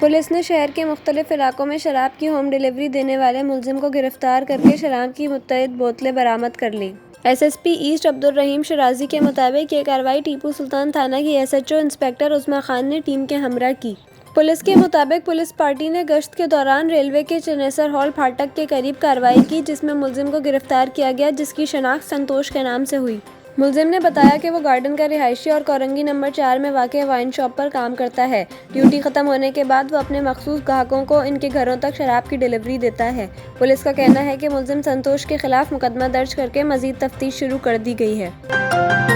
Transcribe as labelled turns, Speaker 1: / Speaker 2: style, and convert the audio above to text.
Speaker 1: Police ने शहर के मुख्तलिफ इलाकों में शराब की होम डिलीवरी देने वाले मुलजिम को गिरफ्तार करके शराब की मुतअद्दिद बोतलें बरामद कर लीं। एसएसपी ईस्ट अब्दुल रहीम शराजी के मुताबिक ये कार्रवाई टीपू सुल्तान थाना की एसएचओ इंस्पेक्टर उस्मा खान ने टीम के हमरा की। पुलिस के मुताबिक पुलिस पार्टी ने गश्त के दौरान रेलवे के चनेसर हॉल फाटक के करीब कार्रवाई की, जिसमें मुलजिम को गिरफ्तार किया गया, जिसकी शनाख्त संतोष के नाम से हुई। मुलजिम ने बताया कि वो गार्डन का रिहायशी और कोरंगी नंबर 4 में वाक़ वाइन शॉप पर काम करता है। ड्यूटी ख़त्म होने के बाद वो अपने मखसूस ग्राहकों को इनके घरों तक शराब की डिलीवरी देता है। पुलिस का कहना है कि मुलजिम संतोष के खिलाफ मुकदमा दर्ज करके मज़ीद तफ्तीश शुरू कर दी गई है।